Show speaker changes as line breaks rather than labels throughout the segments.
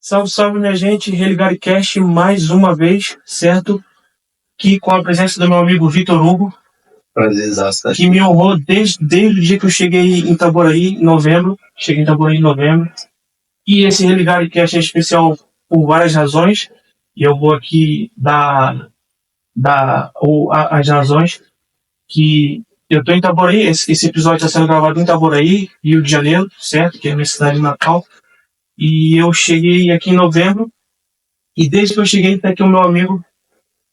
Salve, salve, minha gente. Religare mais uma vez, certo? Que com a presença do meu amigo Vitor Hugo,
Prazerzaço, tá?
que me honrou desde o dia que eu cheguei em Itaboraí, em novembro. Cheguei em Itaboraí em novembro. E esse Religare é especial por várias razões. E eu vou aqui dar as razões que eu estou em Itaboraí. Esse episódio está sendo gravado em Itaboraí, Rio de Janeiro, certo? Que é a minha cidade natal. E eu cheguei aqui em novembro. E desde que eu cheguei, tá aqui o meu amigo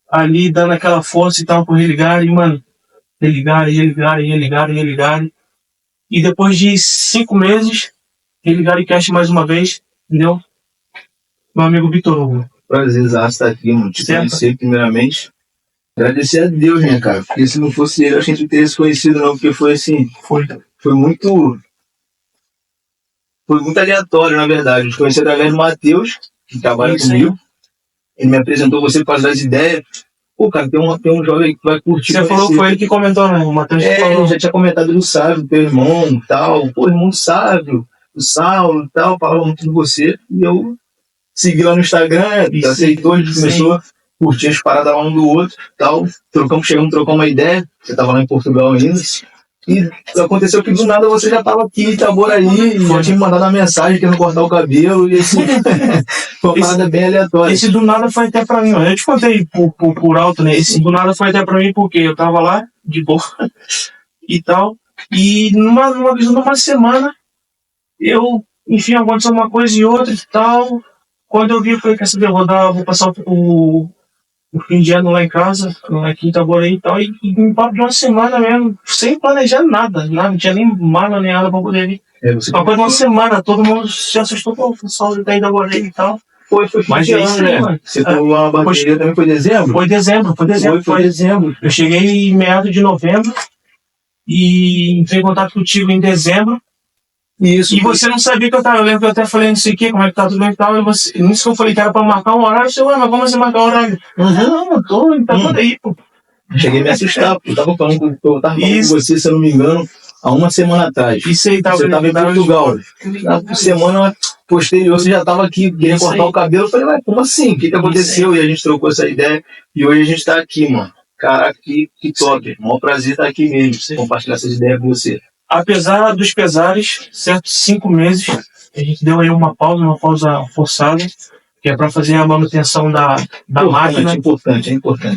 ali dando aquela força e tal pro Religare, e, mano, Religare. E depois de 5 meses, Religare Cast mais uma vez, entendeu? Meu amigo Vitor Hugo.
Prazerzaço estar aqui, mano. Te conhecer primeiramente. Agradecer a Deus, né, cara? Porque se não fosse ele, a gente não teria se conhecido, não. Porque foi assim. Foi muito aleatório, na verdade. A gente conheceu através do Matheus, que trabalha comigo. Ele me apresentou você para das ideias. Pô, cara, tem um jovem que vai curtir.
Você falou que foi ele que comentou, né? O Matheus falou.
Ele já tinha comentado do Sávio, teu irmão e tal. Pô, irmão do Sávio, do Saulo e tal. Falava muito de você. E eu segui lá no Instagram, aceitou, a gente começou a curtir as paradas um do outro tal. Chegamos a trocar uma ideia. Você estava lá em Portugal ainda. E aconteceu que do nada você já estava aqui em Itaboraí e já tinha me mandado uma mensagem querendo cortar o cabelo. E assim, foi uma parada bem aleatória.
Esse do nada foi até pra mim, mano. Eu te contei por alto, né? Esse do nada foi até pra mim porque eu tava lá, de boa, e tal. E numa visão de uma semana, enfim, aconteceu uma coisa e outra e tal. Quando eu vi, eu falei, quer saber, vou passar o fim de ano lá em casa, aqui em Itaboraí e tal, e em papo de uma semana mesmo, sem planejar nada, não tinha nem mala nem nada pra poder vir. Depois de uma semana, todo mundo se assustou, pô, o pessoal tá em Itaboraí e tal.
Foi mas é isso, né? Mano. Você tomou uma bateria também, foi dezembro?
Foi dezembro. Eu cheguei em meados de novembro e entrei em contato contigo em dezembro. Isso, e você não sabia que eu tava. Eu lembro que eu até falei, não sei o que, como é que tá tudo bem e tal. E você, nisso que eu falei que era pra marcar um horário, você, ué, mas como você marcar um horário? Não, eu tô em Itaboraí, pô.
Cheguei a me assustar, porque eu tava falando com você, se eu não me engano, há uma semana atrás.
Isso aí,
você tava em Portugal. Na semana posterior, você já tava aqui querendo cortar o cabelo. Eu falei, mas como assim? O que aconteceu? E a gente trocou essa ideia. E hoje a gente tá aqui, mano. Caraca, que top. Maior prazer estar aqui mesmo, compartilhar essas ideias com você.
Apesar dos pesares, certo? 5 meses, a gente deu aí uma pausa forçada, que é para fazer a manutenção da máquina.
É importante.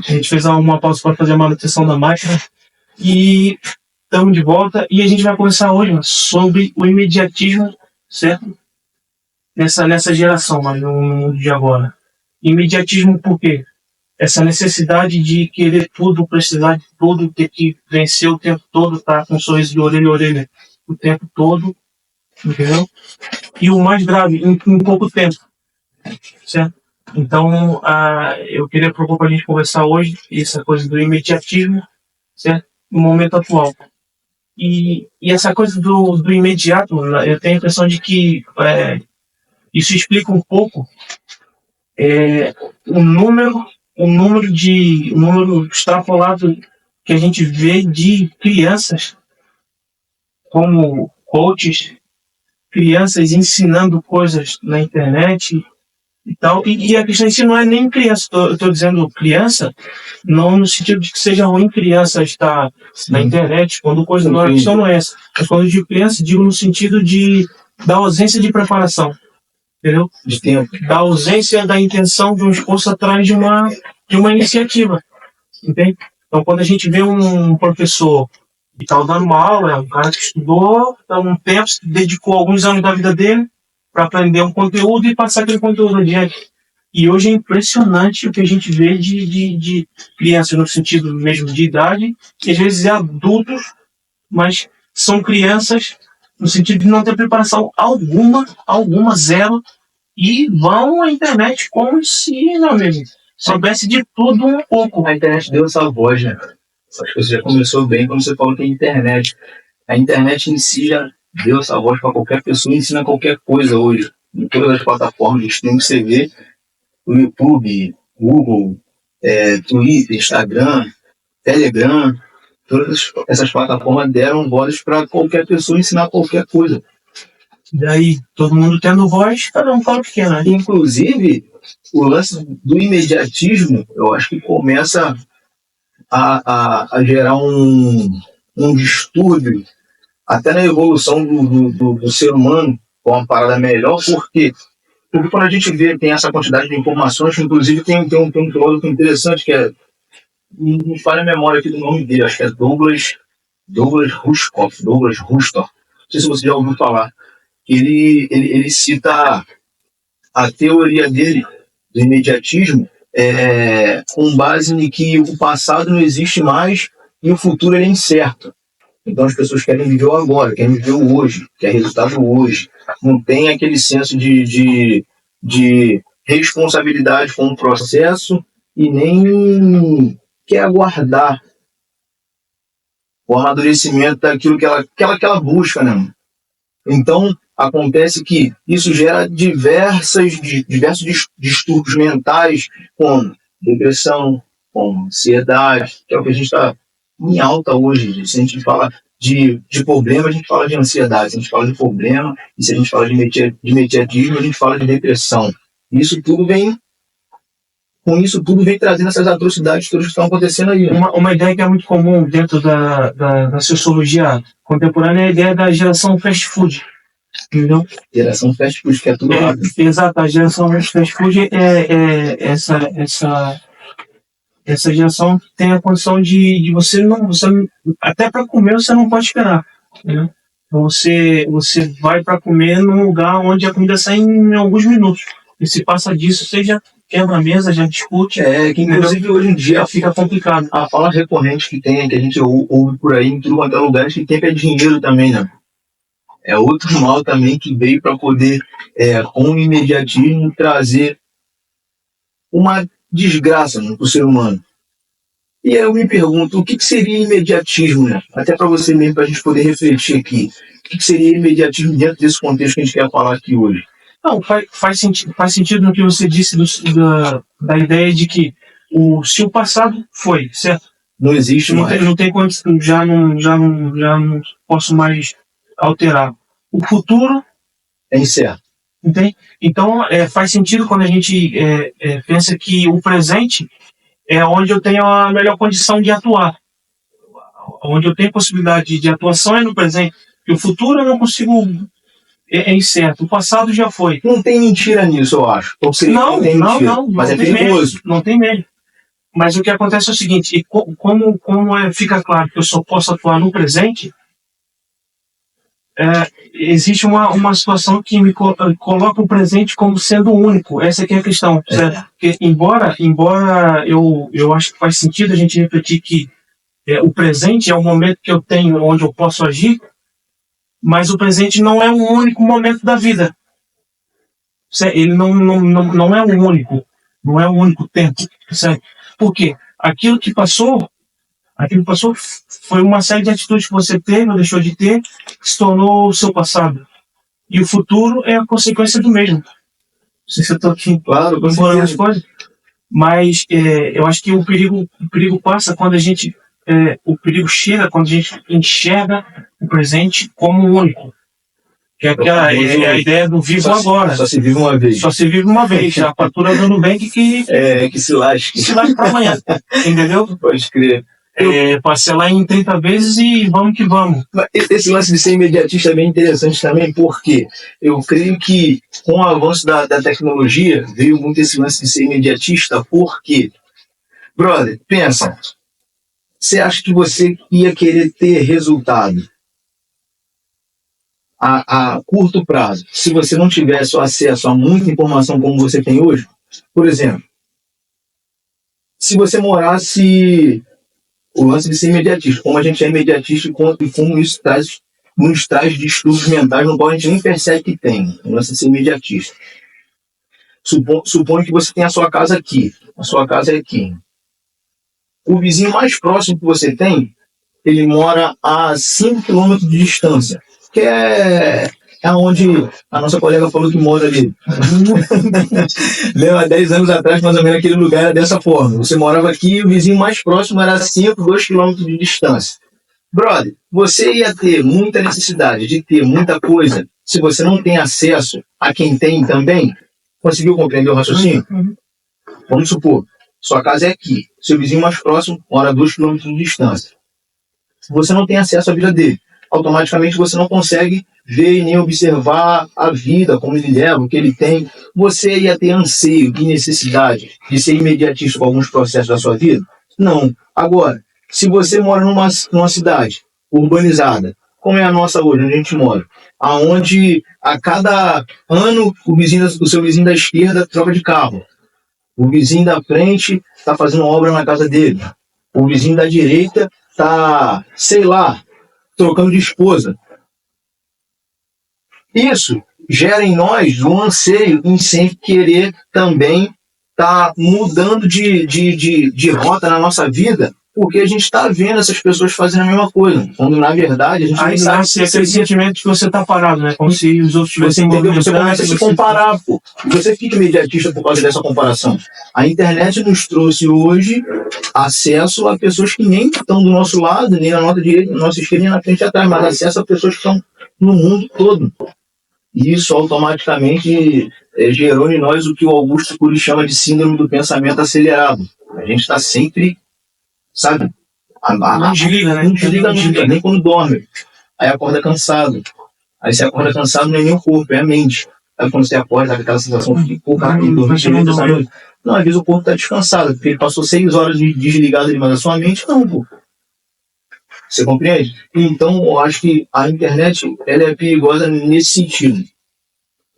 A gente fez uma pausa para fazer a manutenção da máquina e estamos de volta. E a gente vai conversar hoje, mano, sobre o imediatismo, certo? Nessa geração, mano, no mundo de agora. Imediatismo por quê? Essa necessidade de querer tudo, precisar de tudo, ter que vencer o tempo todo, tá com um sorriso de orelha a orelha o tempo todo, entendeu? E o mais grave, em pouco tempo, certo? Então, eu queria propor para a gente conversar hoje essa coisa do imediatismo, certo? No momento atual. E essa coisa do imediato, eu tenho a impressão de que isso explica um pouco o número extrapolado que a gente vê de crianças como coaches, crianças ensinando coisas na internet e tal. E a questão em si não é nem criança, eu estou dizendo criança, não no sentido de que seja ruim criança estar na internet, quando coisa não é, a questão não é essa. Mas quando eu digo criança, digo no sentido da ausência de preparação. Entendeu? Da ausência da intenção de um esforço atrás de uma iniciativa. Entende? Então, quando a gente vê um professor que está dando uma aula, é um cara que estudou, há um tempo, dedicou alguns anos da vida dele para aprender um conteúdo e passar aquele conteúdo adiante. E hoje é impressionante o que a gente vê de crianças no sentido mesmo de idade, que às vezes é adultos, mas são crianças no sentido de não ter preparação alguma, zero, e vão à internet como se, meu amigo, soubesse de tudo um pouco.
A internet deu essa voz, né? Acho que você já começou bem quando você falou que é internet. A internet em si já deu essa voz para qualquer pessoa, ensina qualquer coisa hoje. Em todas as plataformas de streaming que você vê, o YouTube, Google, Twitter, Instagram, Telegram, todas essas plataformas deram voz para qualquer pessoa ensinar qualquer coisa.
Daí, todo mundo tendo voz, cada um fala o que quer, né?
Inclusive, o lance do imediatismo, eu acho que começa a gerar um distúrbio até na evolução do ser humano, com uma parada melhor, porque quando a gente vê, tem essa quantidade de informações, inclusive tem um filósofo interessante que é, não me falha a memória aqui do nome dele, acho que é Douglas Rushkoff, Douglas Rushkoff, não sei se você já ouviu falar, ele cita a teoria dele do imediatismo com base em que o passado não existe mais e o futuro é incerto. Então as pessoas querem viver o agora, querem viver o hoje, quer resultado hoje. Não tem aquele senso de responsabilidade com o processo e nem quer aguardar o amadurecimento daquilo que ela busca, né? Então, acontece que isso gera diversos distúrbios mentais, como depressão, como ansiedade, que é o que a gente está em alta hoje. Se a gente fala de problema, a gente fala de ansiedade. Se a gente fala de problema, e se a gente fala de imediatismo, a gente fala de depressão. Isso tudo vem trazendo essas atrocidades todas que estão acontecendo aí.
Uma ideia que é muito comum dentro da sociologia contemporânea é a ideia da geração fast food. Entendeu?
Geração fast food, que é tudo rápido.
Exato, a geração fast food é essa geração que tem a condição de você até para comer você não pode esperar. Entendeu? Então você vai para comer num lugar onde a comida sai em alguns minutos. E se passa disso, você já quebra a mesa, já discute.
Que inclusive hoje em dia
fica complicado.
A fala recorrente que a gente ouve por aí em tudo quanto é lugar, que tempo é dinheiro também, né? É outro mal também que veio para poder, com o imediatismo, trazer uma desgraça, né, para o ser humano. E aí eu me pergunto, o que seria imediatismo, né? Até para você mesmo, para a gente poder refletir aqui. O que seria imediatismo dentro desse contexto que a gente quer falar aqui hoje?
Não, faz sentido no que você disse da ideia de que se o passado foi, certo?
Não existe mais.
Não tem condição, já não posso mais alterar. O futuro
é incerto.
Entende? Então, faz sentido quando a gente pensa que o presente é onde eu tenho a melhor condição de atuar. Onde eu tenho possibilidade de atuação é no presente. E o futuro eu não consigo... É incerto. O passado já foi.
Não tem mentira nisso, eu acho.
Não.
Mas é perigoso.
Não tem medo. Mas o que acontece é o seguinte, como fica claro que eu só posso atuar no presente, existe uma situação que me coloca o presente como sendo único. Essa aqui é a questão. Porque embora eu acho que faz sentido a gente refletir que o presente é o momento que eu tenho onde eu posso agir, mas o presente não é o único momento da vida. Ele não é o único. Não é o único tempo. Certo? Por quê? Aquilo que passou foi uma série de atitudes que você teve ou deixou de ter, que se tornou o seu passado. E o futuro é a consequência do mesmo. Não sei se eu estou aqui comparando as coisas, mas eu acho que o perigo passa quando a gente... o perigo chega quando a gente enxerga o presente como único. Que é a ideia do vivo agora.
Só se vive uma vez.
Só se vive uma vez. A fatura do Nubank que
se lasque.
Se lasque para amanhã. Entendeu?
Pode crer.
Parcelar em 30 vezes e vamos que vamos.
Esse lance de ser imediatista é bem interessante também, porque eu creio que com o avanço da tecnologia veio muito esse lance de ser imediatista, porque, brother, pensa, você acha que você ia querer ter resultado a curto prazo, se você não tivesse acesso a muita informação como você tem hoje? Por exemplo, se você morasse... O lance de ser imediatista, como a gente é imediatista e como isso nos traz distúrbios mentais no qual a gente nem percebe que tem. O lance de ser imediatista. Suponho que você tem a sua casa aqui. A sua casa é aqui. O vizinho mais próximo que você tem, ele mora a 5 km de distância. Que é onde a nossa colega falou que mora ali. Há 10 anos atrás, mais ou menos, aquele lugar era dessa forma. Você morava aqui e o vizinho mais próximo era 2 km de distância. Brother, você ia ter muita necessidade de ter muita coisa se você não tem acesso a quem tem também, conseguiu compreender o raciocínio? Vamos supor, sua casa é aqui, seu vizinho mais próximo mora a 2 quilômetros de distância. Você não tem acesso à vida dele. Automaticamente você não consegue ver e nem observar a vida, como ele leva, o que ele tem. Você ia ter anseio e necessidade de ser imediatista com alguns processos da sua vida? Não. Agora, se você mora numa cidade urbanizada, como é a nossa hoje, onde a gente mora, aonde a cada ano o seu vizinho da esquerda troca de carro, o vizinho da frente está fazendo obra na casa dele, o vizinho da direita está, sei lá, trocando de esposa. Isso gera em nós um anseio em sempre querer também estar mudando de rota na nossa vida, porque a gente está vendo essas pessoas fazendo a mesma coisa, quando na verdade a gente
Aí
nem sabe
nasce aquele sentimento que você tá parado, né? Como se os outros
você
tivessem
entendeu? Você começa a se
você-
comparar, pô. E você fica imediatista por causa dessa comparação. A internet nos trouxe hoje acesso a pessoas que nem estão do nosso lado, nem na nossa direita, na nossa esquerda, nem na frente e atrás, mas acesso a pessoas que estão no mundo todo. E isso automaticamente gerou em nós o que o Augusto Cury chama de síndrome do pensamento acelerado. A gente está sempre, sabe?
Não desliga, né?
Não desliga nunca, nem quando dorme. Aí acorda cansado. Aí você acorda cansado, não é nem o corpo, é a mente. Aí quando você acorda, dá aquela sensação de, pô, cara, eu dormi direito essa noite. Não, às vezes o corpo está descansado, porque ele passou 6 horas desligado ali, mas a sua mente não, pô. Você compreende? Então, eu acho que a internet ela é perigosa nesse sentido.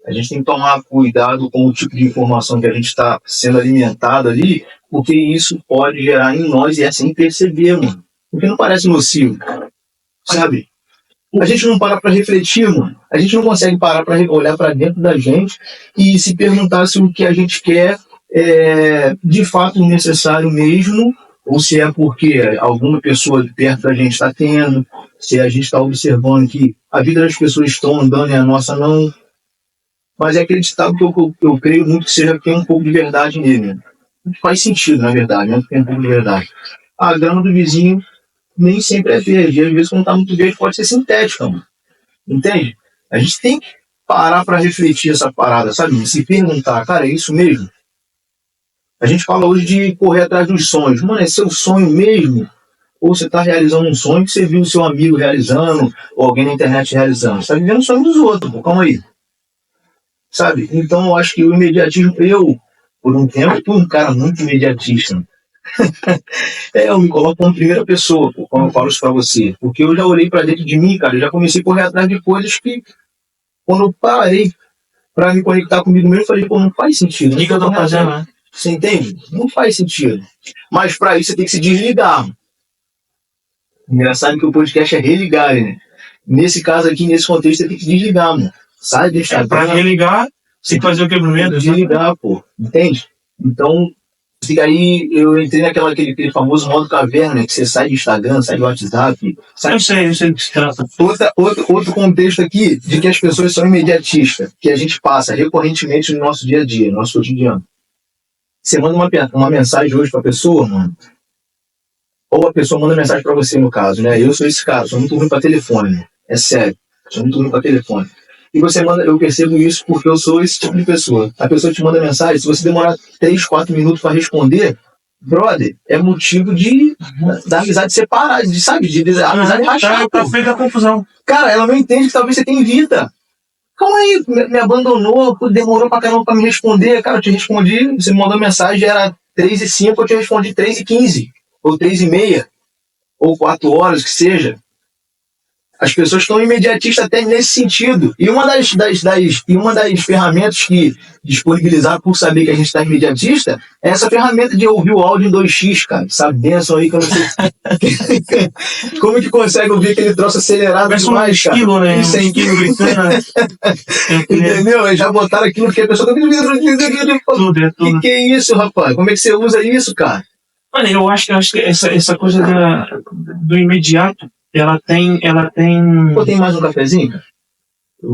A gente tem que tomar cuidado com o tipo de informação que a gente está sendo alimentado ali, porque isso pode gerar em nós e é sem perceber, mano. Porque não parece nocivo, sabe? A gente não para para refletir, mano. A gente não consegue parar para olhar para dentro da gente e se perguntar se o que a gente quer é de fato necessário mesmo, ou se é porque alguma pessoa perto da gente está tendo, se a gente está observando que a vida das pessoas estão andando e a nossa não. Mas é aquele ditado que eu creio muito que seja que tem um pouco de verdade nele. Né? Faz sentido, na verdade, né? Tem um pouco de verdade. A grama do vizinho nem sempre é verde. E às vezes, quando está muito verde, pode ser sintética, mano. Entende? A gente tem que parar para refletir essa parada, sabe? Se perguntar, cara, é isso mesmo? A gente fala hoje de correr atrás dos sonhos. Mano, é seu sonho mesmo? Ou você está realizando um sonho que você viu o seu amigo realizando, ou alguém na internet realizando? Você está vivendo o sonho dos outros, pô, calma aí. Sabe? Então eu acho que o imediatismo, por um tempo, fui um cara muito imediatista. Eu me coloco como primeira pessoa, pô, quando eu falo isso pra você. Porque eu já olhei pra dentro de mim, cara, eu já comecei a correr atrás de coisas que, quando eu parei pra me conectar comigo mesmo, eu falei, pô, não faz sentido.
O que eu tô fazendo, né?
Você entende? Não faz sentido. Mas pra isso você tem que se desligar. Engraçado que o podcast é religar, né? Nesse caso aqui, nesse contexto, você tem que desligar, mano. Sai, deixa.
Pra religar, você tem que fazer o quebramento.
Desligar, pô. Entende? Então, fica aí, eu entrei aquele famoso modo caverna, né? Que você sai do Instagram, sai do WhatsApp.
Eu sei do que se trata.
Outro contexto aqui de que as pessoas são imediatistas, que a gente passa recorrentemente no nosso dia a dia, no nosso cotidiano. Você manda uma mensagem hoje pra pessoa, mano. Ou a pessoa manda mensagem pra você, no caso, né? Eu sou esse cara, sou muito ruim pra telefone, né? É sério, sou muito ruim pra telefone. E você manda, eu percebo isso porque eu sou esse tipo de pessoa. A pessoa te manda mensagem, se você demorar 3, 4 minutos para responder, brother, é motivo da amizade separar, sabe? De amizade rachar.
Tá feita a confusão.
Cara, ela não entende que talvez você tenha vida. Calma aí, me abandonou, demorou pra caramba pra me responder. Cara, eu te respondi, você me mandou mensagem, era 3h05, eu te respondi 3h15, ou 3h30, ou 4 horas, que seja. As pessoas estão imediatistas até nesse sentido. E uma das ferramentas que disponibilizaram por saber que a gente está imediatista é essa ferramenta de ouvir o áudio em 2x, cara. Essa benção aí que eu não sei. Como que consegue ouvir aquele troço acelerado demais, cara?
Esquilo, né?
Isso é
esquilo gritando.
Entendeu? Eles já botaram aquilo que a pessoa...
Tudo.
Que é isso, rapaz? Como é que você usa isso, cara?
Mano, eu acho que essa coisa do imediato, ela tem.
Pô, tem mais um cafezinho? Eu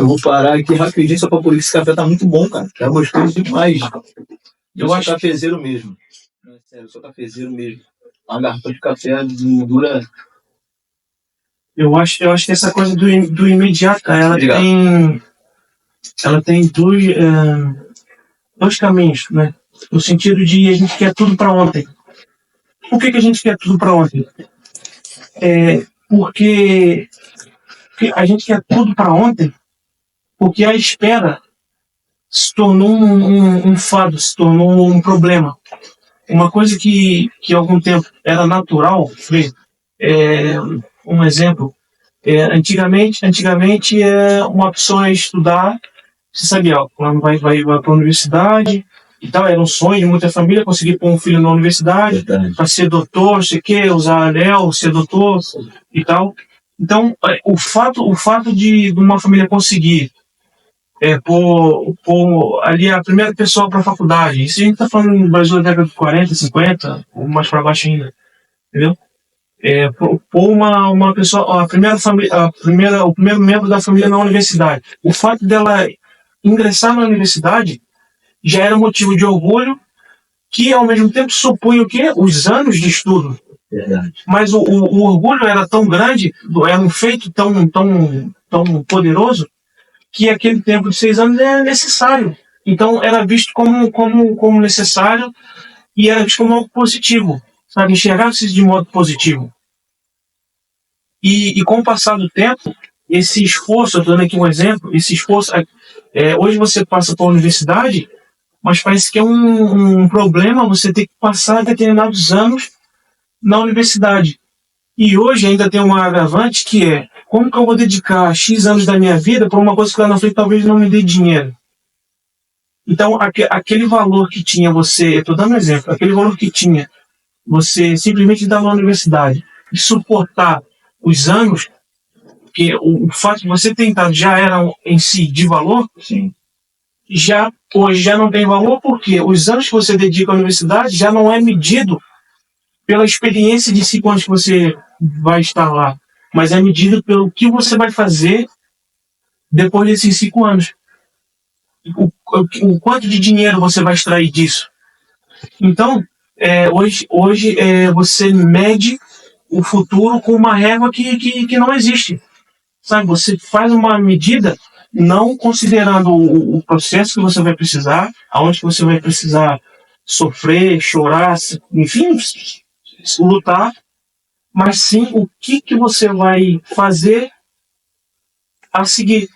vou parar aqui rapidinho só pra poder que esse café tá muito bom, cara. Tá gostoso demais. Eu sou cafezeiro mesmo. Sério, eu sou cafezeiro mesmo. Uma garrafa de café dura
Eu acho que essa coisa do imediato,
Diga.
ela tem dois caminhos, né? No sentido de a gente quer tudo para ontem. Por que a gente quer tudo para ontem? Porque a gente quer tudo para ontem, porque a espera se tornou um fado, se tornou um problema. Uma coisa que há algum tempo era natural, é, um exemplo, antigamente uma pessoa ia estudar, você sabia, ó, quando vai para a universidade e tal, era um sonho de muita família conseguir pôr um filho na universidade para ser doutor, sei que, usar anel, ser doutor e tal. Então, o fato de uma família conseguir pôr ali a primeira pessoa para a faculdade, isso a gente está falando no Brasil da década de 40, 50, ou mais para baixo ainda, entendeu? Pôr uma pessoa, o primeiro membro da família na universidade. O fato dela ingressar na universidade já era motivo de orgulho, que ao mesmo tempo supunha o quê? Os anos de estudo.
Verdade.
Mas o orgulho era tão grande, era um feito tão poderoso, que aquele tempo de 6 anos é necessário. Então era visto como necessário e era visto como algo positivo, sabe? Enxergar-se de modo positivo. E com o passar do tempo, esse esforço, eu estou dando aqui um exemplo, esse esforço, hoje você passa para a universidade, mas parece que é um problema você ter que passar determinados anos na universidade. E hoje ainda tem um agravante que é, como que eu vou dedicar X anos da minha vida para uma coisa que lá na frente talvez não me dê dinheiro? Então, aquele valor que tinha você, eu estou dando um exemplo, aquele valor que tinha você simplesmente dar na universidade e suportar os anos, que o fato de você tentar já era em si de valor,
Sim.
já hoje já não tem valor porque os anos que você dedica à universidade já não é medido pela experiência de 5 anos que você vai estar lá, mas é medido pelo que você vai fazer depois desses 5 anos. O quanto de dinheiro você vai extrair disso. Então, hoje você mede o futuro com uma régua que não existe. Sabe? Você faz uma medida não considerando o processo que você vai precisar, aonde que você vai precisar sofrer, chorar, enfim, lutar, mas sim o que você vai fazer a seguir.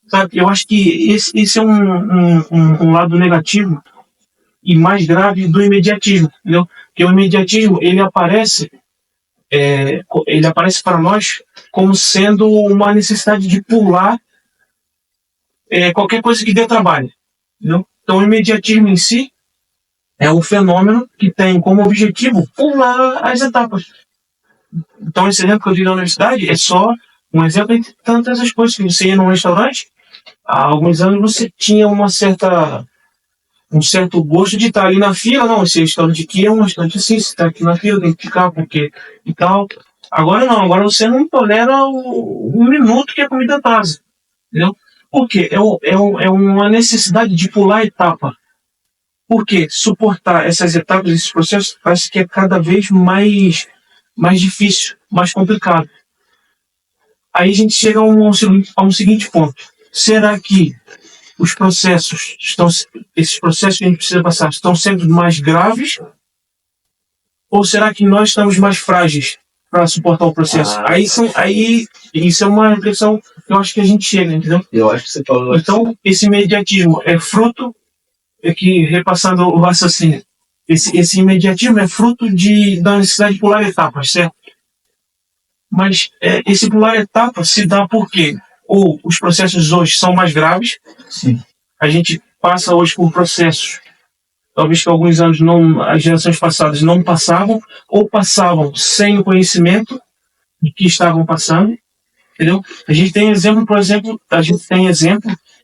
Sabe? Eu acho que esse é um lado negativo e mais grave do imediatismo, entendeu? Porque o imediatismo ele aparece para nós como sendo uma necessidade de pular qualquer coisa que dê trabalho, entendeu? Então o imediatismo em si é um fenômeno que tem como objetivo pular as etapas. Então esse exemplo que eu dei na universidade é só um exemplo entre tantas as coisas que você ia num restaurante, há alguns anos você tinha um certo gosto de estar ali na fila, não, esse restaurante aqui é um restaurante assim, você está aqui na fila, tem que ficar, porque e tal. Agora não, agora você não tolera o minuto que a comida atrasa, entendeu? Por quê? É uma necessidade de pular a etapa. Porque suportar essas etapas, esses processos, parece que é cada vez mais difícil, mais complicado. Aí a gente chega a um seguinte ponto. Será que esses processos que a gente precisa passar estão sendo mais graves? Ou será que nós estamos mais frágeis para suportar o processo? Aí isso é uma reflexão que eu acho que a gente chega, entendeu?
Eu acho que você falou.
Então, esse imediatismo é fruto, que repassando o raciocínio, esse imediatismo é fruto da necessidade de pular etapas, certo? Mas esse pular etapas se dá porque ou os processos hoje são mais graves,
Sim.
a gente passa hoje por processos talvez que alguns anos as gerações passadas não passavam, ou passavam sem o conhecimento de que estavam passando, entendeu? A gente tem exemplo, por exemplo,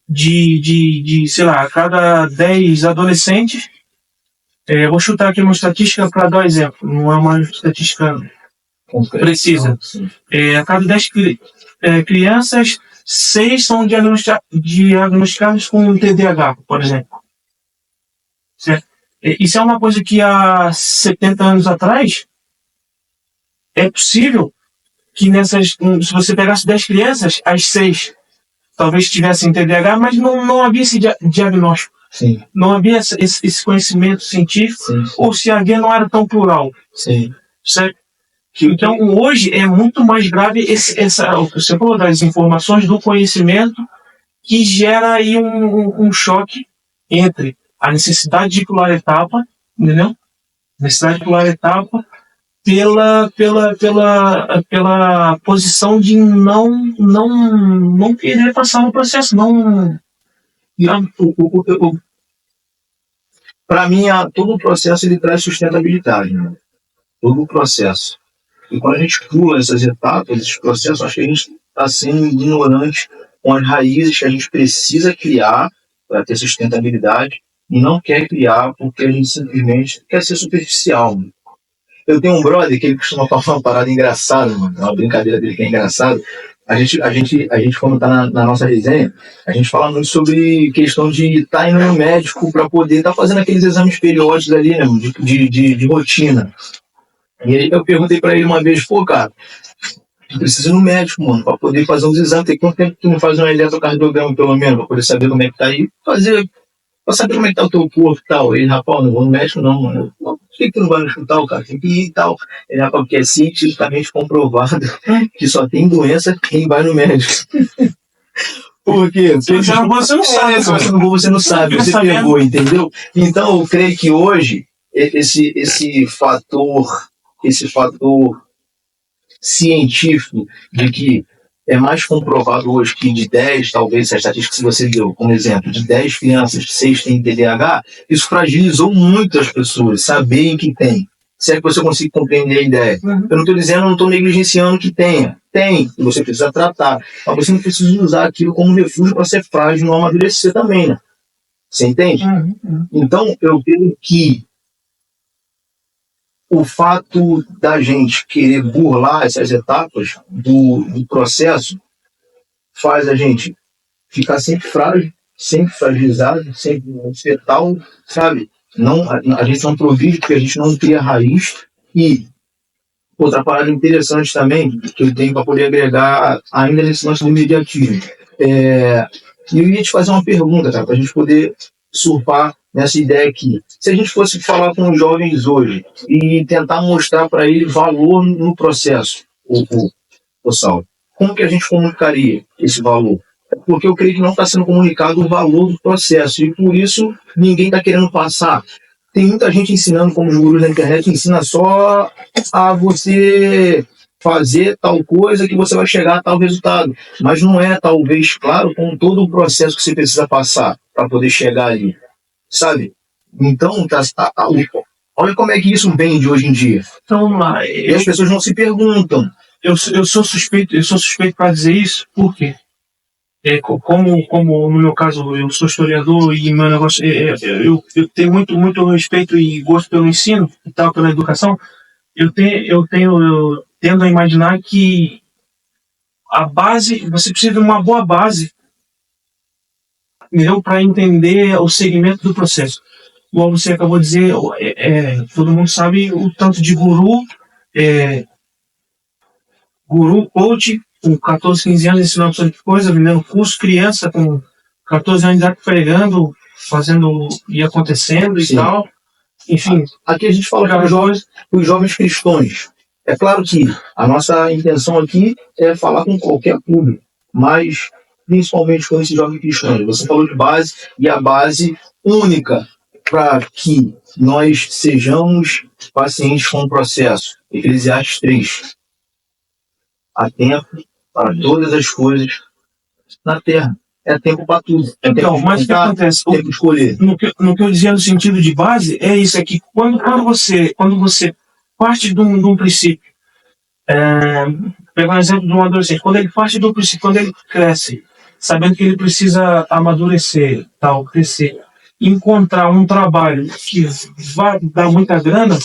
de sei lá, a cada 10 adolescentes, vou chutar aqui uma estatística para dar um exemplo, não é uma estatística precisa. A cada 10 crianças, 6 são diagnosticadas com TDAH, por exemplo. Certo? Isso é uma coisa que há 70 anos atrás é possível que se você pegasse 10 crianças, as 6 talvez tivessem TDAH, mas não havia esse diagnóstico.
Sim.
Não havia esse conhecimento científico,
Sim.
ou se havia, não era tão plural.
Sim.
Certo? Então, hoje é muito mais grave você falou das informações, do conhecimento, que gera aí um choque entre a necessidade de pular etapa, entendeu? Necessidade de pular etapa pela posição de não querer passar no processo,
Para mim, todo o processo ele traz sustentabilidade, né? Todo o processo. E quando a gente pula essas etapas, esses processos, acho que a gente está sendo ignorante com as raízes que a gente precisa criar para ter sustentabilidade e não quer criar porque a gente simplesmente quer ser superficial. Mano. Eu tenho um brother que ele costuma falar uma parada engraçada, mano, uma brincadeira dele que é engraçada. A gente quando está na nossa resenha, a gente fala muito sobre questão de estar indo no médico para poder estar fazendo aqueles exames periódicos ali, né, de rotina. E aí eu perguntei pra ele uma vez, pô, cara, tu precisa ir no médico, mano, pra poder fazer uns exames. Tem quanto tempo que tu não faz um eletrocardiograma, pelo menos, pra poder saber como é que tá aí? Pra saber como é que tá o teu corpo e tal. Ele, rapaz, não vou no médico não, mano. Por que tu não vai no hospital, cara? Tem que ir e tal. Ele, rapaz, porque é cientificamente comprovado que só tem doença quem vai no médico. Por quê?
Se você não for, você não sabe.
Se você não for, você não sabe. Você pegou, entendeu? Então, eu creio que hoje, esse fator científico de que é mais comprovado hoje que de 10, talvez, essa estatística que você deu como exemplo, de 10 crianças, 6 têm TDAH, isso fragilizou muito as pessoas, saberem que tem. Se é que você consegue compreender a ideia.
Uhum.
Eu não estou dizendo, não estou negligenciando que tenha. Tem, e você precisa tratar. Mas você não precisa usar aquilo como refúgio para ser frágil e não amadurecer também, né? Você entende?
Uhum.
Então, eu creio que o fato da gente querer burlar essas etapas do processo faz a gente ficar sempre frágil, sempre fragilizado, sempre fetal, sabe? Não, a gente não progride porque a gente não cria raiz. E outra parada interessante também, que eu tenho para poder agregar ainda nesse lance do imediatismo. Eu ia te fazer uma pergunta, cara, para a gente poder surfar nessa ideia aqui. Se a gente fosse falar com os jovens hoje e tentar mostrar para eles valor no processo, o Saulo, como que a gente comunicaria esse valor? Porque eu creio que não está sendo comunicado o valor do processo e por isso ninguém está querendo passar. Tem muita gente ensinando, como os gurus da internet, ensina só a você fazer tal coisa que você vai chegar a tal resultado. Mas não é, talvez, claro, com todo o processo que você precisa passar para poder chegar ali. Sabe? Então, olha como é que isso vem de hoje em dia.
Então, lá,
E as pessoas não se perguntam.
Eu sou suspeito para dizer isso, por quê? Como no meu caso eu sou historiador e meu negócio eu tenho muito respeito e gosto pelo ensino e tal, pela educação, eu tendo a imaginar que a base, você precisa de uma boa base, entendeu, para entender o segmento do processo. Igual você acabou de dizer, todo mundo sabe o tanto de guru, coach, com 14, 15 anos ensinando bastante coisa, vendendo curso, criança com 14 anos já pregando, fazendo e acontecendo. Sim. E tal. Enfim.
Aqui a gente fala com os jovens cristãos. É claro que a nossa intenção aqui é falar com qualquer público, mas principalmente com esses jovens cristãos. Você falou de base, e a base única para que nós sejamos pacientes com o processo. Eclesiastes 3. Há tempo para todas as coisas na Terra. É tempo para tudo.
Então, mas o que acontece?
Tempo de escolher.
No que eu dizia no sentido de base, é isso aqui. Quando você parte de um princípio, pegar um exemplo de um adolescente, quando ele parte do princípio, quando ele cresce, sabendo que ele precisa amadurecer, tal, crescer, encontrar um trabalho que vai dar muita grana,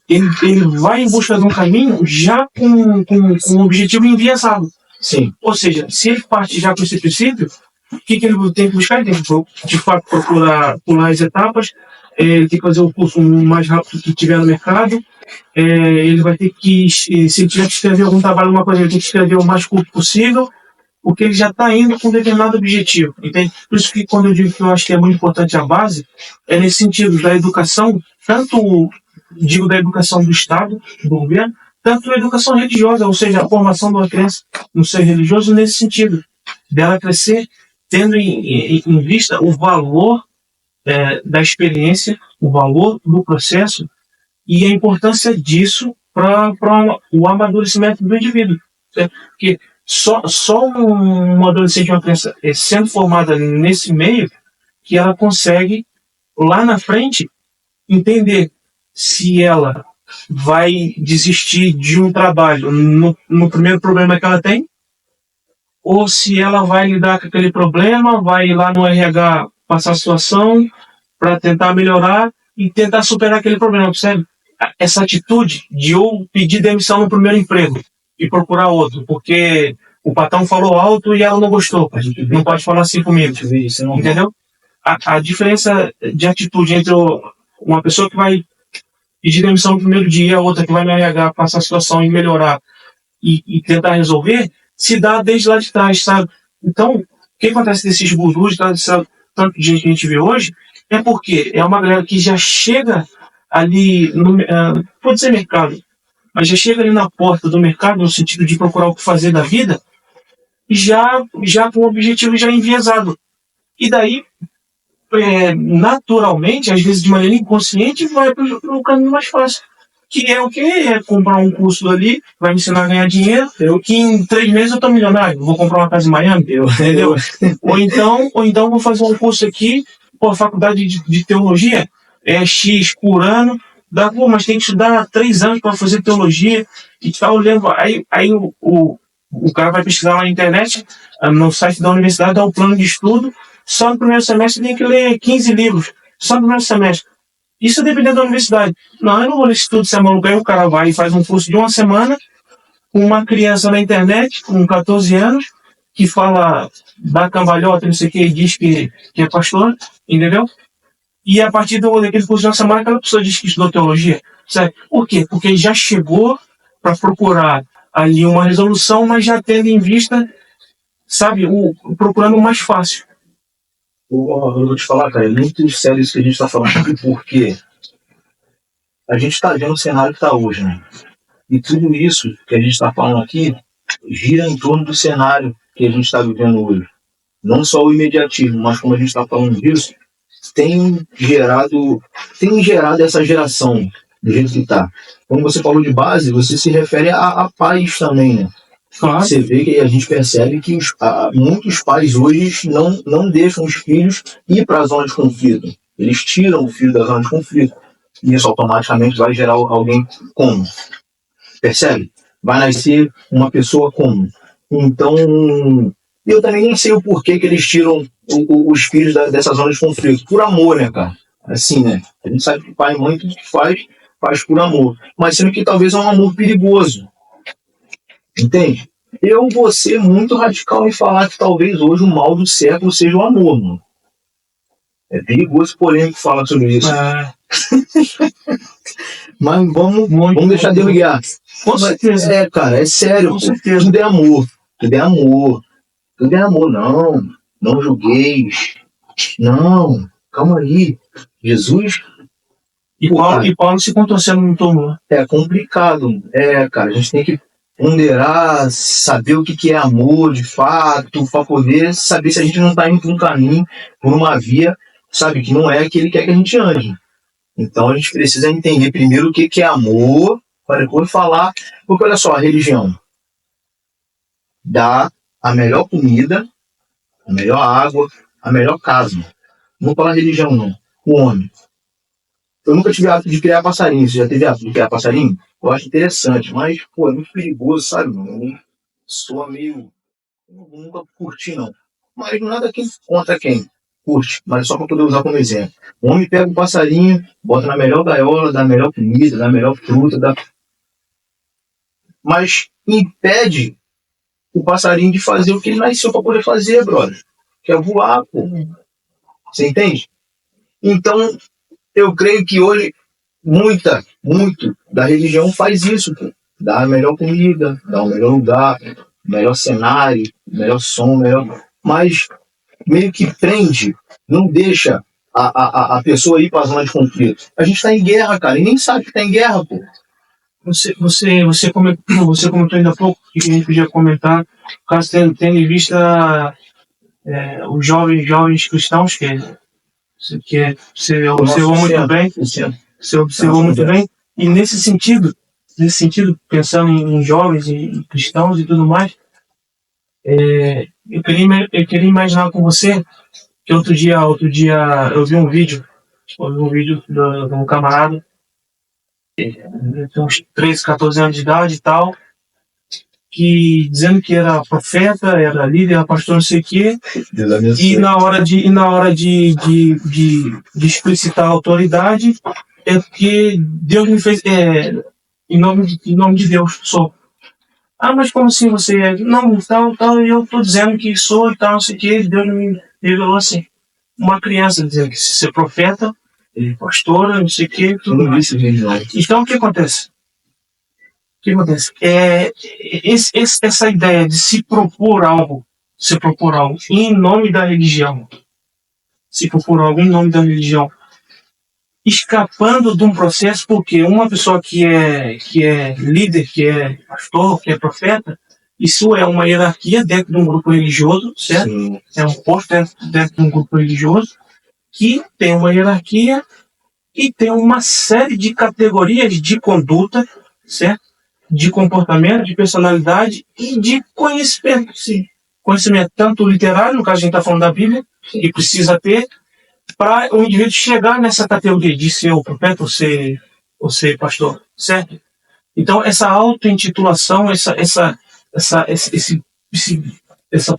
ele vai em busca de um caminho já com um objetivo enviesado.
Sim.
Ou seja, se ele parte já com esse princípio, o que ele tem que buscar? Ele tem que, de fato, pular as etapas, ele tem que fazer o curso o mais rápido que tiver no mercado, ele vai ter que, se ele tiver que escrever algum trabalho, alguma coisa, ele tem que escrever o mais curto possível, porque ele já está indo com um determinado objetivo. Entende? Por isso que quando eu digo que eu acho que é muito importante a base, é nesse sentido da educação, tanto digo da educação do Estado, do governo, tanto da educação religiosa, ou seja, a formação de uma criança no ser religioso nesse sentido, dela crescer tendo em vista o valor da experiência, o valor do processo e a importância disso para o amadurecimento do indivíduo. Certo? Porque só um adolescente, uma criança, sendo formada nesse meio, que ela consegue, lá na frente, entender se ela vai desistir de um trabalho no primeiro problema que ela tem, ou se ela vai lidar com aquele problema, vai ir lá no RH passar a situação para tentar melhorar e tentar superar aquele problema, percebe? Essa atitude de eu pedir demissão no primeiro emprego e procurar outro, porque o patrão falou alto e ela não gostou. Não pode falar assim comigo, entendeu? A diferença de atitude entre uma pessoa que vai pedir demissão no primeiro dia e a outra que vai no RH passar a situação e melhorar e tentar resolver, se dá desde lá de trás, sabe? Então, o que acontece desses gurus, tanto de gente que a gente vê hoje, é porque é uma galera que já chega ali, pode ser mercado, mas já chega ali na porta do mercado, no sentido de procurar o que fazer da vida, já com o objetivo já enviesado. E daí, naturalmente, às vezes de maneira inconsciente, vai para o caminho mais fácil. Que é o quê? É comprar um curso ali, vai me ensinar a ganhar dinheiro, que em 3 meses eu tô milionário, vou comprar uma casa em Miami, entendeu? ou então vou fazer um curso aqui, a faculdade de teologia, X por ano, mas tem que estudar 3 anos para fazer teologia e tal, aí o cara vai pesquisar lá na internet, no site da universidade, dá um plano de estudo, só no primeiro semestre tem que ler 15 livros, só no primeiro semestre. Isso dependendo da universidade. Não, eu não vou ler isso tudo, você é maluco. Aí o cara vai e faz um curso de uma semana com uma criança na internet, com 14 anos, que fala da cambalhota, não sei o que, e diz que é pastor, entendeu? E a partir daquele curso de uma semana, aquela pessoa diz que estudou teologia. Sabe? Por quê? Porque ele já chegou para procurar ali uma resolução, mas já tendo em vista, sabe, procurando o mais fácil.
Eu vou te falar, cara, é muito sério isso que a gente está falando aqui, porque a gente está vendo o cenário que está hoje, né? E tudo isso que a gente está falando aqui gira em torno do cenário que a gente está vivendo hoje. Não só o imediatismo, mas como a gente está falando disso, tem gerado essa geração do jeito que está. Quando você falou de base, você se refere a pais também, né?
Claro.
Você vê que a gente percebe que muitos pais hoje não deixam os filhos ir para a zona de conflito. Eles tiram o filho da zona de conflito. E isso automaticamente vai gerar alguém como. Percebe? Vai nascer uma pessoa como. Então, eu também nem sei o porquê que eles tiram os filhos dessa zona de conflito. Por amor, né, cara? Assim, né? A gente sabe que pai e mãe tudo que faz por amor. Mas sendo que talvez é um amor perigoso. Entende? Eu vou ser muito radical em falar que talvez hoje o mal do século seja o amor, mano. É perigoso, polêmico falar sobre isso. Mas vamos deixar Deus guiar.
Com certeza.
Cara, é sério.
Com certeza.
Tudo é amor. Tudo é amor. Tudo é amor. Não julgueis. Não, calma aí. Jesus.
E Paulo se contorcendo no túmulo.
É complicado. Cara, a gente tem que ponderar, saber o que é amor de fato, para poder saber se a gente não está indo por um caminho, por uma via, sabe, que não é aquele que quer que a gente ande. Então a gente precisa entender primeiro o que é amor, para depois falar, porque olha só, a religião dá a melhor comida, a melhor água, a melhor casa. Não vou falar religião não, o homem. Eu nunca tive hábito de criar passarinho. Você já teve hábito de criar passarinho? Eu acho interessante, mas, é muito perigoso, sabe? Soa meio... Eu nunca curti, não. Mas nada contra quem curte, mas só para poder usar como exemplo. O homem pega um passarinho, bota na melhor gaiola, dá a melhor comida, dá a melhor fruta, mas impede o passarinho de fazer o que ele nasceu para poder fazer, brother. Que é voar, pô. Você entende? Então, eu creio que hoje muita muito da religião faz isso, pô. Dá a melhor comida, dá o melhor lugar, melhor cenário, melhor som, melhor... Mas meio que prende, não deixa a pessoa ir para a zona de conflito. A gente está em guerra, cara, e nem sabe que está em guerra, pô.
Você comentou ainda há pouco que a gente podia comentar, caso tendo em vista os jovens cristãos, que você observou muito bem, você observou muito bem, e nesse sentido, pensando em jovens e cristãos e tudo mais, eu queria imaginar com você que outro dia eu vi um vídeo de um camarada, ele tem uns 13, 14 anos de idade e tal, que dizendo que era profeta, era líder, era pastor, não sei o quê, e na hora de explicitar a autoridade, é porque Deus me fez, em nome de Deus, sou. Ah, mas como assim você é? Não, tal, eu tô dizendo que sou e tal, não sei o quê, Deus me revelou assim. Uma criança dizendo que se ser profeta, pastora, não sei o quê, tudo mais. Então, o que acontece? Essa ideia de se propor algo em nome da religião, escapando de um processo, porque uma pessoa que é líder, que é pastor, que é profeta, isso é uma hierarquia dentro de um grupo religioso, certo? Sim. É um posto dentro de um grupo religioso que tem uma hierarquia e tem uma série de categorias de conduta, certo? De comportamento, de personalidade e de conhecimento. Sim. Conhecimento tanto literário, no caso a gente está falando da Bíblia, que precisa ter, para o indivíduo chegar nessa categoria de ser o profeta ou ser pastor, certo? Então, essa auto-intitulação, essa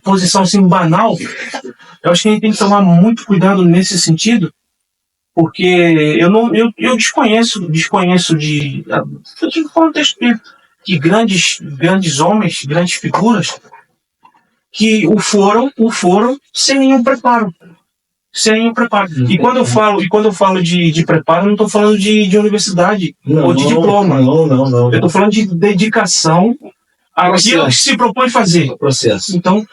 posição assim banal, eu acho que a gente tem que tomar muito cuidado nesse sentido, porque eu desconheço de contexto de grandes homens, grandes figuras, que o foram sem nenhum preparo. E quando eu falo de preparo, eu não estou falando de universidade ou de diploma.
Não.
Eu estou falando de dedicação àquilo que se propõe fazer.
Processo.
Então,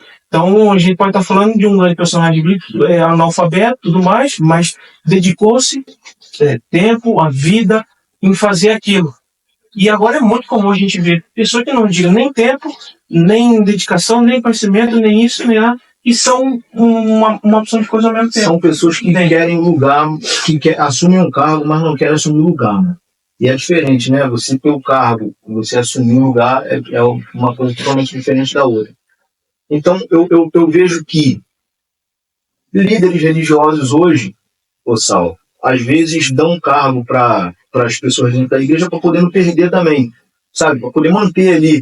a gente pode estar falando de um grande personagem bíblico, analfabeto, tudo mais, mas dedicou-se tempo, a vida em fazer aquilo. E agora é muito comum a gente ver pessoas que não digam nem tempo, nem dedicação, nem conhecimento, nem isso, nem lá, e são uma opção de coisa ao mesmo tempo.
São pessoas que querem lugar, assumem um cargo, mas não querem assumir lugar, né? E é diferente, né? Você ter o cargo, você assumir um lugar, é uma coisa totalmente diferente da outra. Então, eu vejo que líderes religiosos hoje, Sal, às vezes dão cargo para as pessoas dentro da igreja para poder não perder também, sabe? Para poder manter ali.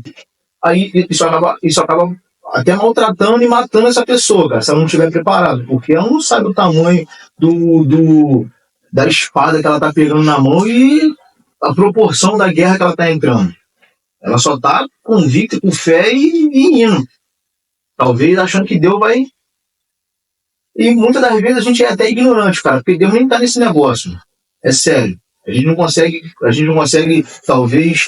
Aí isso acaba até maltratando e matando essa pessoa, cara, se ela não estiver preparada, porque ela não sabe o tamanho da espada que ela está pegando na mão e a proporção da guerra que ela está entrando. Ela só está convicta, com fé e indo. Talvez achando que Deus vai... E muitas das vezes a gente é até ignorante, cara, porque Deus nem está nesse negócio. É sério. A gente não consegue talvez,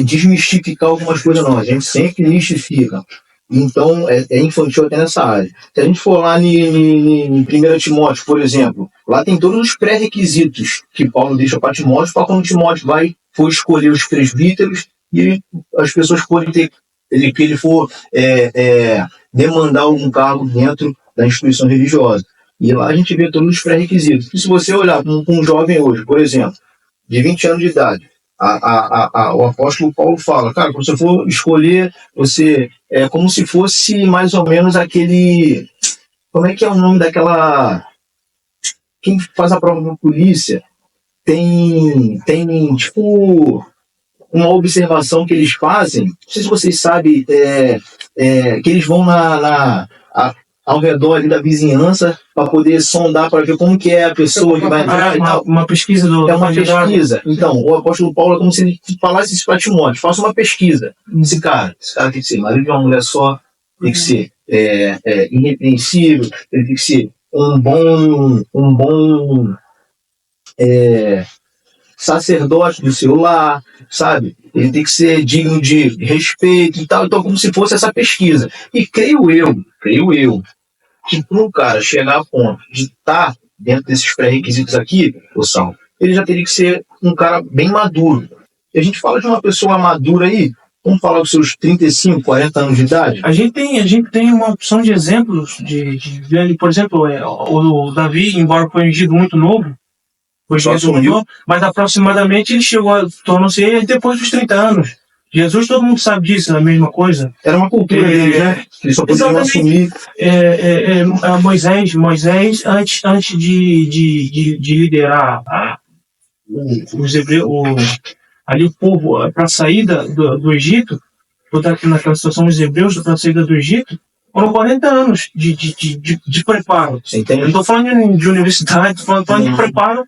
desmistificar algumas coisas, não. A gente sempre mistifica. Então, é infantil até nessa área. Se a gente for lá em 1 Timóteo, por exemplo, lá tem todos os pré-requisitos que Paulo deixa para Timóteo, para quando Timóteo for escolher os presbíteros e as pessoas forem ter, que ele for demandar algum cargo dentro da instituição religiosa. E lá a gente vê todos os pré-requisitos. E se você olhar para um jovem hoje, por exemplo, de 20 anos de idade, o apóstolo Paulo fala, cara, quando você for escolher, você é como se fosse mais ou menos aquele... Como é que é o nome daquela... Quem faz a prova da polícia tem tipo uma observação que eles fazem, não sei se vocês sabem, que eles vão ao redor ali da vizinhança para poder sondar, para ver como que é a pessoa que vai entrar.
Uma pesquisa
É uma pesquisa. Então, o apóstolo Paulo é como se ele falasse isso para Timóteo. Faça uma pesquisa. Esse cara tem que ser marido de uma mulher só, tem que ser irrepreensível, ele tem que ser um bom sacerdote do seu lar, sabe? Ele tem que ser digno de respeito e tal. Então, como se fosse essa pesquisa. E creio eu, que para um cara chegar a ponto de estar dentro desses pré-requisitos aqui, ele já teria que ser um cara bem maduro. E a gente fala de uma pessoa madura aí, vamos falar dos seus 35, 40 anos de idade?
A gente tem uma opção de exemplos por exemplo, o Davi, embora foi ungido muito novo, mas aproximadamente ele tornou-se ele depois dos 30 anos. Jesus, todo mundo sabe disso, é a mesma coisa.
Era uma cultura dele, né? Ele só podia assumir.
Moisés, antes de liderar os hebreus, ali o povo para a saída do Egito, naquela situação dos hebreus para a saída do Egito, foram 40 anos de preparo. Eu não estou falando de universidade, estou falando de preparo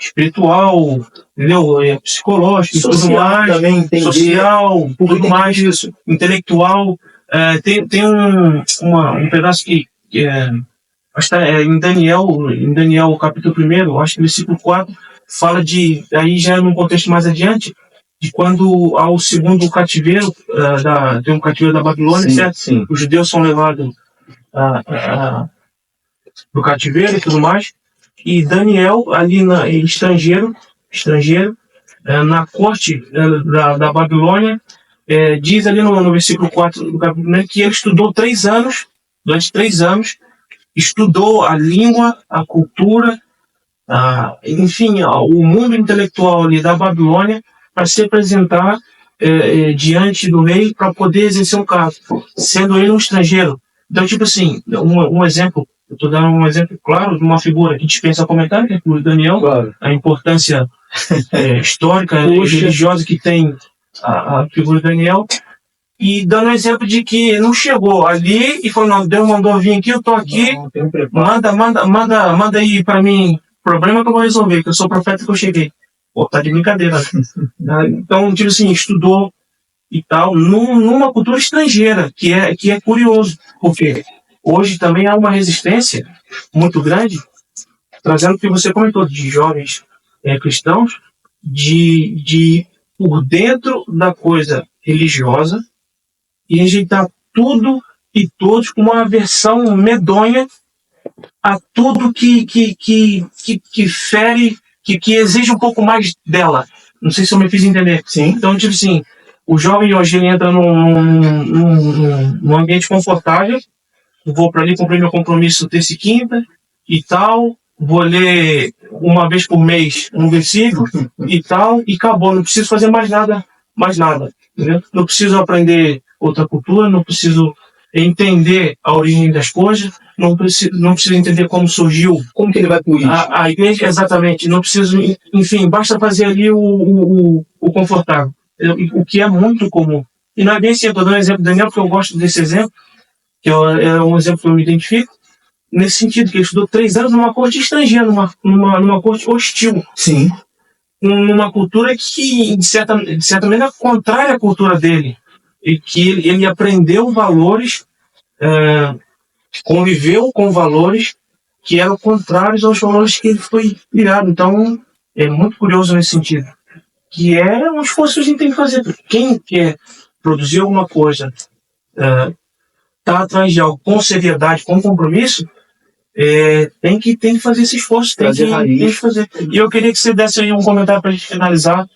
espiritual, entendeu? Psicológico,
social,
tudo mais,
também,
social, tudo mais, isso, intelectual. Tem um pedaço que acho que em Daniel capítulo 1, acho que versículo 4, fala aí já num contexto mais adiante, de quando ao segundo cativeiro, tem um cativeiro da Babilônia,
sim,
certo?
Sim.
Os judeus são levados do cativeiro e tudo mais, e Daniel, ali estrangeiro, na corte da Babilônia, diz ali no versículo 4 do capítulo 1 que ele estudou 3 anos, durante 3 anos, estudou a língua, a cultura, enfim, o mundo intelectual ali da Babilônia, para se apresentar diante do rei para poder exercer um cargo, sendo ele um estrangeiro. Então, tipo assim, um exemplo, eu estou dando um exemplo claro de uma figura que dispensa comentário, que é o Daniel, claro. A importância histórica e religiosa que tem a figura de Daniel, e dando um exemplo de que não chegou ali e falou, não, Deus mandou vir aqui, eu estou aqui, manda aí para mim, problema que eu vou resolver, que eu sou profeta que eu cheguei. Pô, tá de brincadeira. Então, tipo assim, estudou e tal, numa cultura estrangeira, que é curioso, porque hoje também há uma resistência muito grande, trazendo o que você comentou, de jovens cristãos, de por dentro da coisa religiosa e rejeitar tudo e todos com uma aversão medonha a tudo que fere, que exige um pouco mais dela. Não sei se eu me fiz entender.
Sim.
Então, tipo assim, o jovem hoje ele entra num ambiente confortável, vou para ali cumprir meu compromisso terça e quinta e tal, vou ler uma vez por mês um versículo e tal, e acabou, não preciso fazer mais nada, entendeu? Não preciso aprender outra cultura, não preciso entender a origem das coisas, não preciso entender como surgiu,
como que ele vai por isso.
A igreja, exatamente, não preciso, enfim, basta fazer ali o confortável, o que é muito comum. E não é bem assim, eu estou dando um exemplo do Daniel, porque eu gosto desse exemplo, que é um exemplo que eu me identifico, nesse sentido, que ele estudou 3 anos numa corte estrangeira, numa corte hostil.
Sim.
Numa cultura que, de certa maneira, é contrária à cultura dele. E que ele aprendeu valores, conviveu com valores que eram contrários aos valores que ele foi criado. Então, é muito curioso nesse sentido. Que é um esforço que a gente tem que fazer. Quem quer produzir alguma coisa, tá atrás de algo com seriedade, com compromisso, tem que fazer esse esforço, tem que fazer. E eu queria que você desse aí um comentário para a gente finalizar,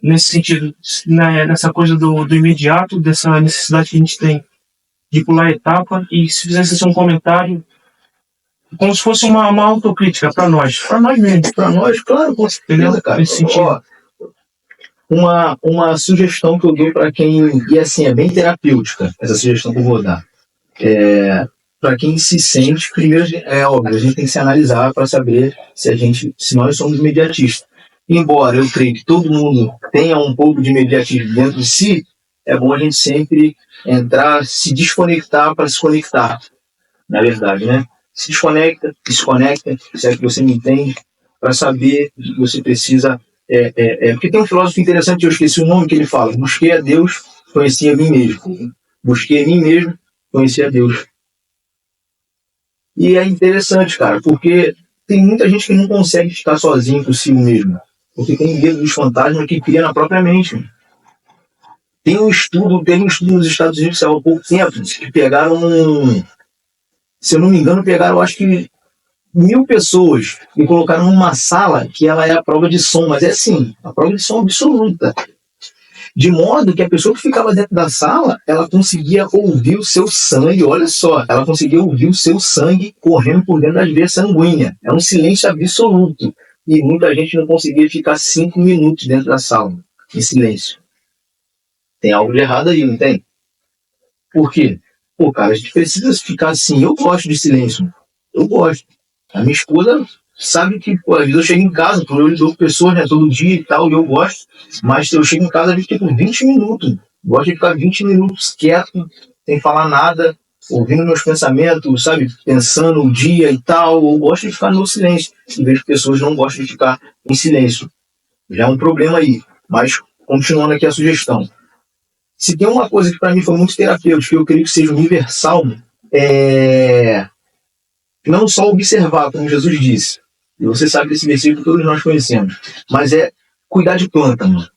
nesse sentido, nessa coisa do imediato, dessa necessidade que a gente tem de pular a etapa, e se fizesse um comentário, como se fosse uma autocrítica para nós mesmos.
Para nós, claro, com certeza, cara.
Nesse sentido.
Uma sugestão que eu dou para quem, e assim, é bem terapêutica, essa sugestão que eu vou dar. Para quem se sente, primeiro, é óbvio, a gente tem que se analisar para saber se nós somos imediatistas. Embora eu creio que todo mundo tenha um pouco de imediatismo dentro de si, é bom a gente sempre entrar, se desconectar para se conectar, na verdade, né? Se desconecta, se é que você me entende, para saber o que você precisa. Porque tem um filósofo interessante, eu esqueci o nome que ele fala: busquei a Deus, conheci a mim mesmo. Busquei a mim mesmo, conheci a Deus. E é interessante, cara, porque tem muita gente que não consegue ficar sozinho consigo mesmo. Porque tem medo dos fantasmas que cria na própria mente. Teve um estudo nos Estados Unidos há pouco tempo, que pegaram, se eu não me engano, pegaram acho que 1.000 pessoas e colocaram numa sala que ela é a prova de som, mas é assim, a prova de som absoluta. De modo que a pessoa que ficava dentro da sala, ela conseguia ouvir o seu sangue, olha só, ela conseguia ouvir o seu sangue correndo por dentro das veias sanguíneas. É um silêncio absoluto. E muita gente não conseguia ficar 5 minutos dentro da sala, em silêncio. Tem algo de errado aí, não tem? Por quê? Pô, cara, a gente precisa ficar assim. Eu gosto de silêncio. Eu gosto. A minha esposa sabe que, pô, às vezes eu chego em casa, porque eu lido com pessoas, né, todo dia e tal, e eu gosto. Mas se eu chego em casa, às vezes fico 20 minutos. Gosto de ficar 20 minutos quieto, sem falar nada, ouvindo meus pensamentos, sabe? Pensando o dia e tal. Eu gosto de ficar no silêncio. E vejo que pessoas não gostam de ficar em silêncio. Já é um problema aí. Mas, continuando aqui a sugestão. Se tem uma coisa que para mim foi muito terapêutica, que eu creio que seja universal, é não só observar, como Jesus disse. E você sabe desse versículo que todos nós conhecemos. Mas é cuidar de planta, mano.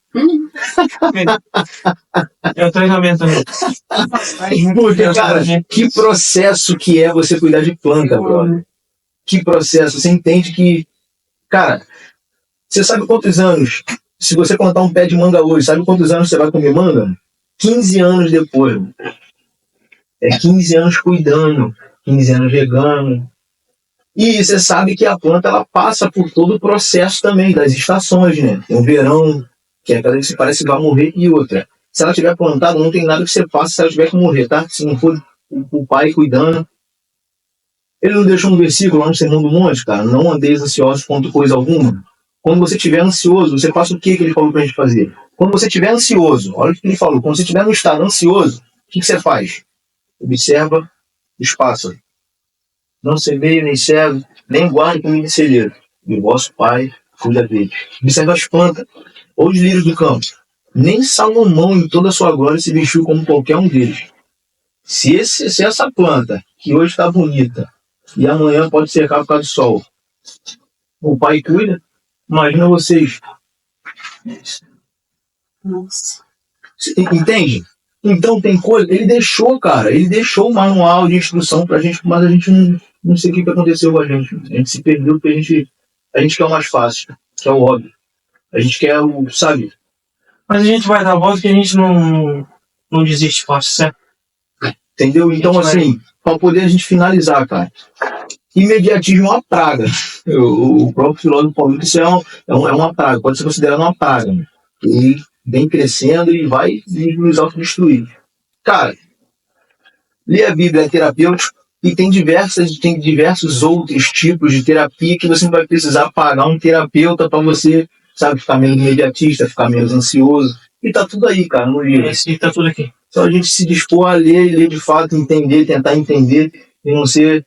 É o treinamento.
Porque, cara, que processo que é você cuidar de planta, brother. Que processo. Você entende que, cara, você sabe quantos anos, se você plantar um pé de manga hoje, sabe quantos anos você vai comer manga? 15 anos depois. É 15 anos cuidando, 15 anos regando. E você sabe que a planta ela passa por todo o processo também das estações, né? Tem o verão, que é aquela que parece que vai morrer, e outra. Se ela tiver plantada, não tem nada que você faça se ela tiver que morrer, tá? Se não for o pai cuidando. Ele não deixou um versículo lá no Sermão do Monte, cara? Não andeis ansiosos quanto coisa alguma. Quando você estiver ansioso, você faça o que ele falou pra gente fazer? Quando você estiver ansioso, olha o que ele falou. Quando você estiver no estado ansioso, o que você faz? Observa os pássaros. Não semeie, nem cego, nem guarde comida em celeiro. E o vosso Pai cuida deles. Observa as plantas, ou os lírios do campo. Nem Salomão, em toda a sua glória, se vestiu como qualquer um deles. Se essa planta, que hoje está bonita, e amanhã pode secar por causa do sol, o Pai cuida, imagina vocês.
Nossa.
Entende? Então tem coisa. Ele deixou, cara. Ele deixou o manual de instrução pra gente, mas a gente não sei o que aconteceu com a gente. A gente se perdeu porque a gente quer o mais fácil, que é o óbvio. A gente quer o, sabe?
Mas a gente vai dar a volta que a gente não desiste fácil, certo?
Entendeu? Então, assim, pra poder a gente finalizar, cara. Imediatismo é uma praga. O próprio filósofo falou que isso é uma praga, pode ser considerado uma praga. E vem crescendo e vai nos autodestruir. Cara, ler a Bíblia é terapêutico e tem diversos outros tipos de terapia que você não vai precisar pagar um terapeuta para você, sabe, ficar menos imediatista, ficar menos ansioso. E tá tudo aí, cara, no livro.
Esse tá tudo aqui.
Só a gente se dispor a ler de fato, entender, tentar entender e não ser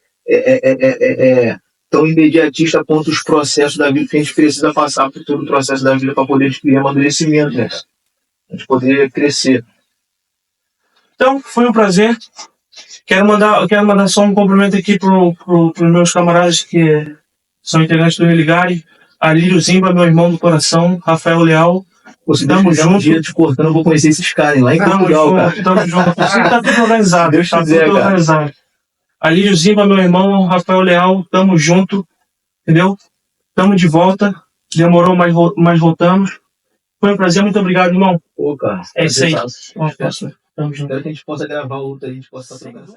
tão imediatista quanto os processos da vida, que a gente precisa passar por todo o processo da vida para poder adquirir amadurecimento, né? A gente poder crescer.
Então, foi um prazer. Quero mandar só um cumprimento aqui pros meus camaradas que são integrantes do Religare. Alírio Zimba, meu irmão do coração. Rafael Leal.
Se
Tamo junto.
Um dia te cortando, eu vou conhecer esses caras lá em Portugal, cara.
Tamo junto. Tá tudo organizado.
Deus
Tá
quiser,
tudo
cara.
organizado. Alírio Zimba, meu irmão. Rafael Leal. Tamo junto. Entendeu? Tamo de volta. Demorou, mas voltamos. Foi um prazer. Muito obrigado, irmão.
Pô, cara.
É isso aí.
Tamo junto.
Tamo junto.
Espero que a gente possa gravar outra aí, a gente possa estar trocando.